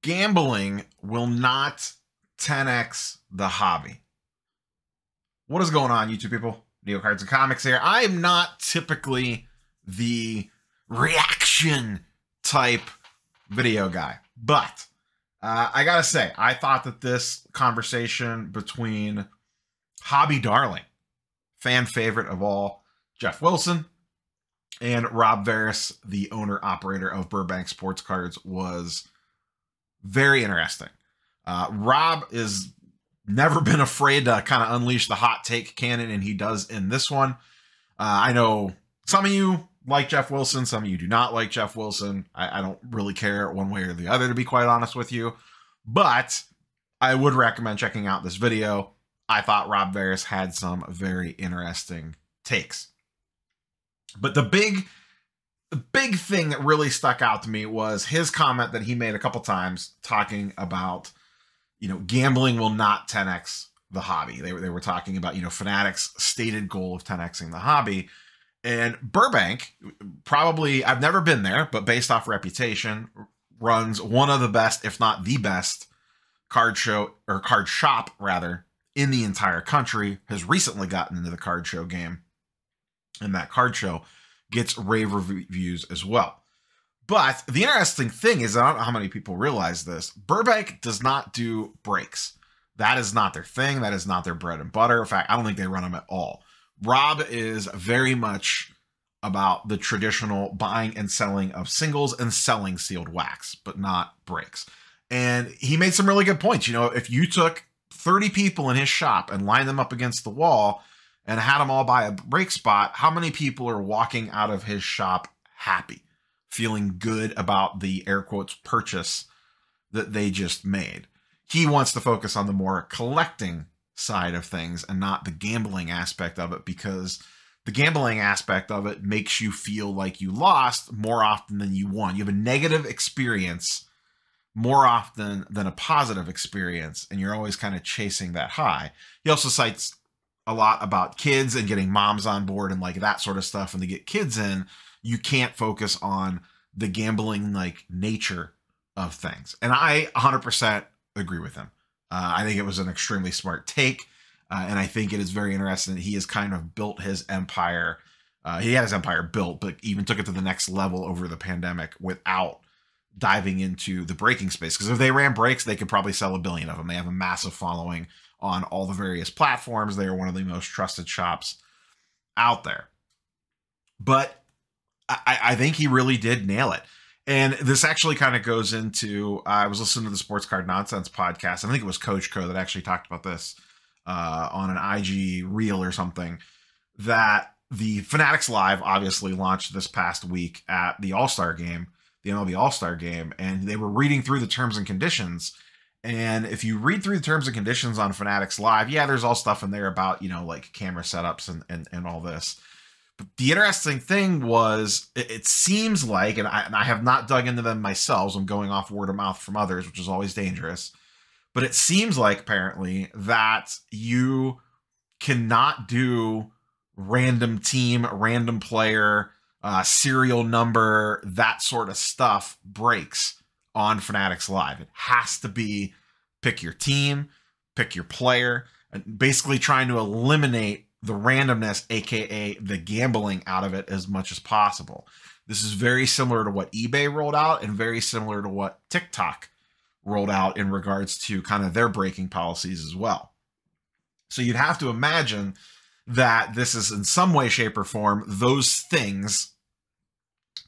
Gambling will not 10x the hobby. What is going on, YouTube people? Neo Cards and Comics here. I am not typically the reaction type video guy, but I gotta say, I thought that this conversation between hobby darling, fan favorite of all, Geoff Wilson, and Rob Veras, the owner-operator of Burbank Sports Cards, was very interesting. Rob is never been afraid to kind of unleash the hot take cannon, and he does in this one. I know some of you like Geoff Wilson, some of you do not like Geoff Wilson. I don't really care one way or the other, to be quite honest with you. But I would recommend checking out this video. I thought Rob Veras had some very interesting takes. But the big thing that really stuck out to me was his comment that he made a couple times talking about, gambling will not 10x the hobby. They were talking about, Fanatics' stated goal of 10xing the hobby. And Burbank, probably, I've never been there, but based off reputation, runs one of the best, if not the best, card shop in the entire country, has recently gotten into the card show game. And that card show gets rave reviews as well. But the interesting thing is, I don't know how many people realize this, Burbank does not do breaks. That is not their thing. That is not their bread and butter. In fact, I don't think they run them at all. Rob is very much about the traditional buying and selling of singles and selling sealed wax, but not breaks. And he made some really good points. If you took 30 people in his shop and lined them up against the wall and had them all buy a break spot, how many people are walking out of his shop happy, feeling good about the air quotes purchase that they just made? He wants to focus on the more collecting side of things and not the gambling aspect of it, because the gambling aspect of it makes you feel like you lost more often than you won. You have a negative experience more often than a positive experience, and you're always kind of chasing that high. He also cites a lot about kids and getting moms on board and like that sort of stuff. And to get kids in, you can't focus on the gambling like nature of things. And I 100% agree with him. I think it was an extremely smart take. And I think it is very interesting that he has kind of built his empire. He had his empire built, but even took it to the next level over the pandemic without diving into the breaking space. Because if they ran breaks, they could probably sell 1 billion of them. They have a massive following on all the various platforms. They are one of the most trusted shops out there. But I think he really did nail it. And this actually kind of goes into, I was listening to the Sports Card Nonsense podcast. I think it was Coach Co that actually talked about this on an IG reel or something, that the Fanatics Live obviously launched this past week at the All-Star game, the MLB All-Star game, and they were reading through the terms and conditions. And if you read through the terms and conditions on Fanatics Live, yeah, there's all stuff in there about, like camera setups and all this. But the interesting thing was, it seems like, and I have not dug into them myself, so I'm going off word of mouth from others, which is always dangerous, but it seems like apparently that you cannot do random team, random player, serial number, that sort of stuff breaks on Fanatics Live. It has to be pick your team, pick your player, and basically trying to eliminate the randomness, aka the gambling, out of it as much as possible. This is very similar to what eBay rolled out and very similar to what TikTok rolled out in regards to kind of their breaking policies as well. So you'd have to imagine that this is in some way, shape, or form, those things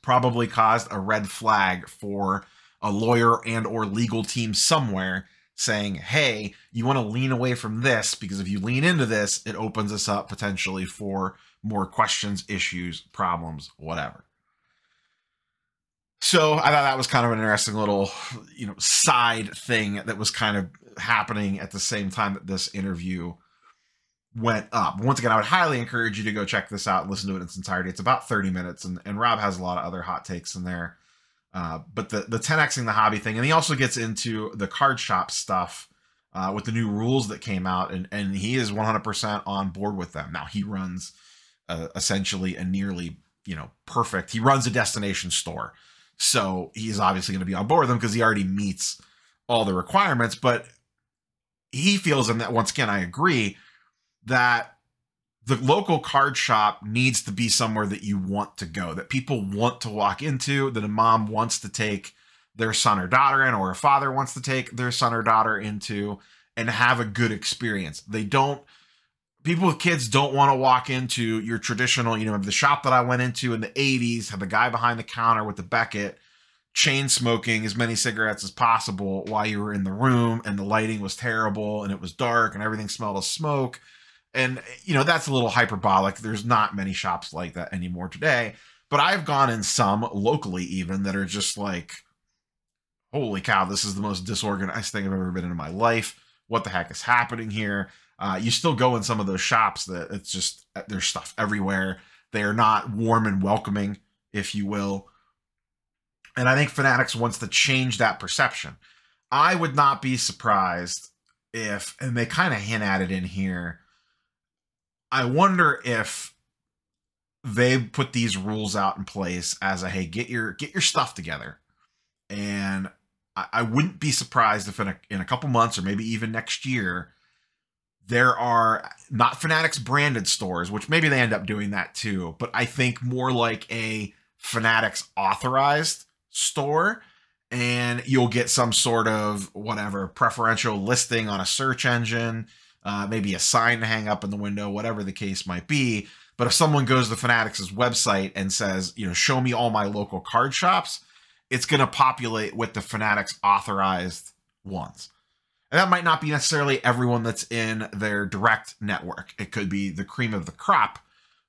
probably caused a red flag for a lawyer and or legal team somewhere saying, hey, you want to lean away from this, because if you lean into this, it opens us up potentially for more questions, issues, problems, whatever. So I thought that was kind of an interesting little, side thing that was kind of happening at the same time that this interview went up. Once again, I would highly encourage you to go check this out and listen to it in its entirety. It's about 30 minutes, and Rob has a lot of other hot takes in there. But the 10xing the hobby thing, and he also gets into the card shop stuff with the new rules that came out, and he is 100% on board with them. Now, he runs essentially a nearly, perfect, he runs a destination store. So he's obviously going to be on board with them because he already meets all the requirements, but he feels, and that once again, I agree, that the local card shop needs to be somewhere that you want to go, that people want to walk into, that a mom wants to take their son or daughter in, or a father wants to take their son or daughter into, and have a good experience. People with kids don't want to walk into your traditional, the shop that I went into in the 80s had the guy behind the counter with the Beckett chain smoking as many cigarettes as possible while you were in the room, and the lighting was terrible and it was dark and everything smelled of smoke. And, that's a little hyperbolic. There's not many shops like that anymore today, but I've gone in some locally even that are just like, holy cow, this is the most disorganized thing I've ever been in my life. What the heck is happening here? You still go in some of those shops that it's just, there's stuff everywhere. They are not warm and welcoming, if you will. And I think Fanatics wants to change that perception. I would not be surprised if, and they kind of hint at it in here, I wonder if they put these rules out in place as a, hey, get your stuff together. And I wouldn't be surprised if in a couple months, or maybe even next year, there are not Fanatics branded stores, which maybe they end up doing that too, but I think more like a Fanatics authorized store, and you'll get some sort of whatever preferential listing on a search engine, maybe a sign to hang up in the window, whatever the case might be. But if someone goes to Fanatics' website and says, show me all my local card shops, it's going to populate with the Fanatics authorized ones. And that might not be necessarily everyone that's in their direct network. It could be the cream of the crop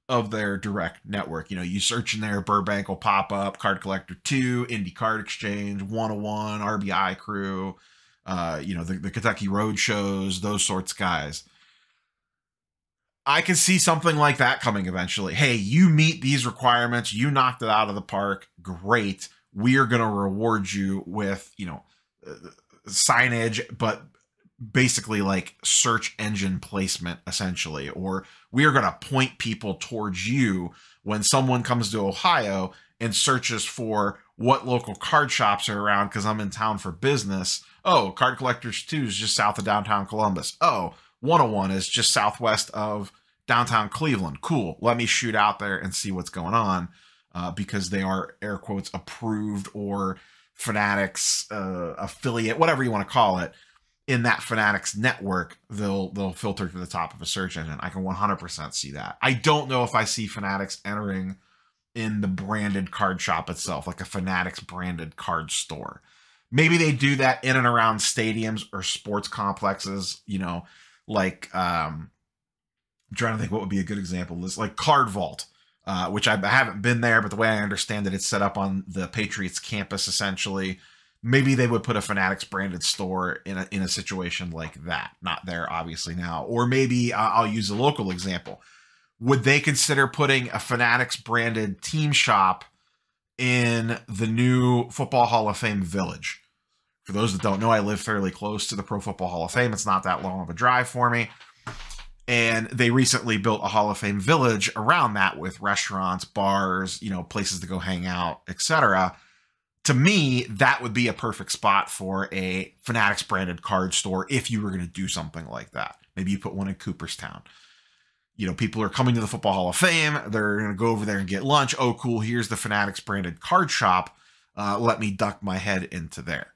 of their direct network. You search in there, Burbank will pop up, Card Collector 2, Indie Card Exchange, 101, RBI Crew, the Kentucky Road Shows, those sorts of guys. I can see something like that coming eventually. Hey, you meet these requirements, you knocked it out of the park, great. We are going to reward you with, signage, but basically like search engine placement, essentially. Or we are going to point people towards you when someone comes to Ohio and searches for what local card shops are around because I'm in town for business. Oh, Card Collectors 2 is just south of downtown Columbus. Oh, 101 is just southwest of downtown Cleveland. Cool. Let me shoot out there and see what's going on, because they are, air quotes, approved, or Fanatics affiliate, whatever you want to call it, in that Fanatics network. They'll filter to the top of a search engine. I can 100% see that. I don't know if I see Fanatics entering in the branded card shop itself, like a Fanatics branded card store. Maybe they do that in and around stadiums or sports complexes, like I'm trying to think what would be a good example. Is like Card Vault, which I haven't been there, but the way I understand it, it's set up on the Patriots campus, essentially. Maybe they would put a Fanatics branded store in a situation like that. Not there, obviously, now. Or maybe I'll use a local example. Would they consider putting a Fanatics branded team shop in the new Football Hall of Fame Village? For those that don't know, I live fairly close to the Pro Football Hall of Fame. It's not that long of a drive for me. And they recently built a Hall of Fame Village around that with restaurants, bars, places to go hang out, etc. To me, that would be a perfect spot for a Fanatics branded card store if you were going to do something like that. Maybe you put one in Cooperstown. People are coming to the Football Hall of Fame. They're going to go over there and get lunch. Oh, cool. Here's the Fanatics branded card shop. Let me duck my head into there.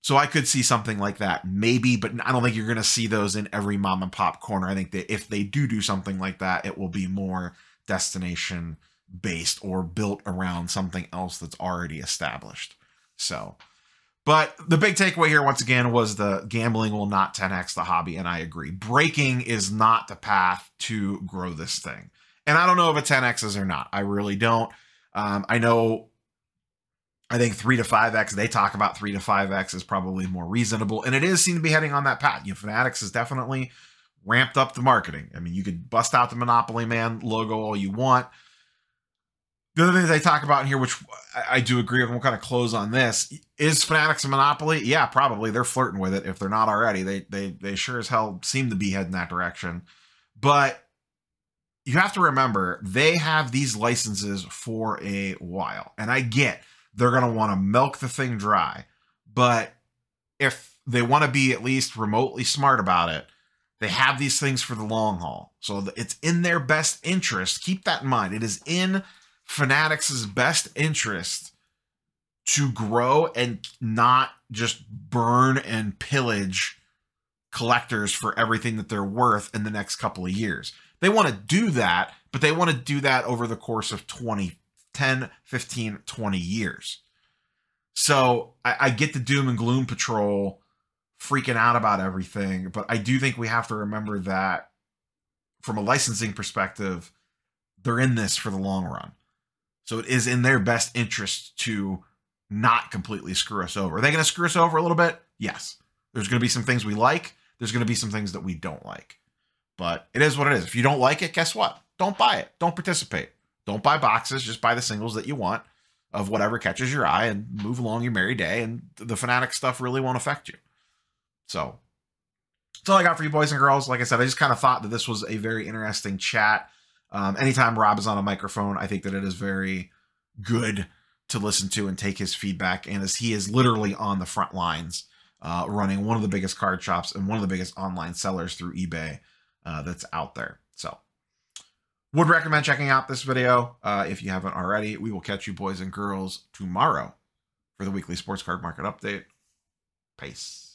So I could see something like that, maybe, but I don't think you're going to see those in every mom and pop corner. I think that if they do something like that, it will be more destination based or built around something else that's already established. So, but the big takeaway here, once again, was the gambling will not 10x the hobby. And I agree. Breaking is not the path to grow this thing. And I don't know if it 10x's or not. I really don't. I think 3 to 5x, they talk about 3 to 5x is probably more reasonable. And it is seen to be heading on that path. Fanatics has definitely ramped up the marketing. I mean, you could bust out the Monopoly Man logo all you want. The other things they talk about in here, which I do agree with, and we'll kind of close on this, is Fanatics a monopoly? Yeah, probably. They're flirting with it if they're not already. They sure as hell seem to be heading that direction. But you have to remember, they have these licenses for a while. And I get they're going to want to milk the thing dry. But if they want to be at least remotely smart about it, they have these things for the long haul. So it's in their best interest. Keep that in mind. It is in Fanatics' best interest to grow and not just burn and pillage collectors for everything that they're worth in the next couple of years. They want to do that, but they want to do that over the course of 10, 15, 20 years. So I get the doom and gloom patrol freaking out about everything, but I do think we have to remember that from a licensing perspective, they're in this for the long run. So it is in their best interest to not completely screw us over. Are they going to screw us over a little bit? Yes. There's going to be some things we like. There's going to be some things that we don't like. But it is what it is. If you don't like it, guess what? Don't buy it. Don't participate. Don't buy boxes. Just buy the singles that you want of whatever catches your eye and move along your merry day. And the Fanatic stuff really won't affect you. So that's all I got for you, boys and girls. Like I said, I just kind of thought that this was a very interesting chat. Anytime Rob is on a microphone, I think that it is very good to listen to and take his feedback. And as he is literally on the front lines, running one of the biggest card shops and one of the biggest online sellers through eBay that's out there. So would recommend checking out this video if you haven't already. We will catch you, boys and girls, tomorrow for the weekly sports card market update. Peace.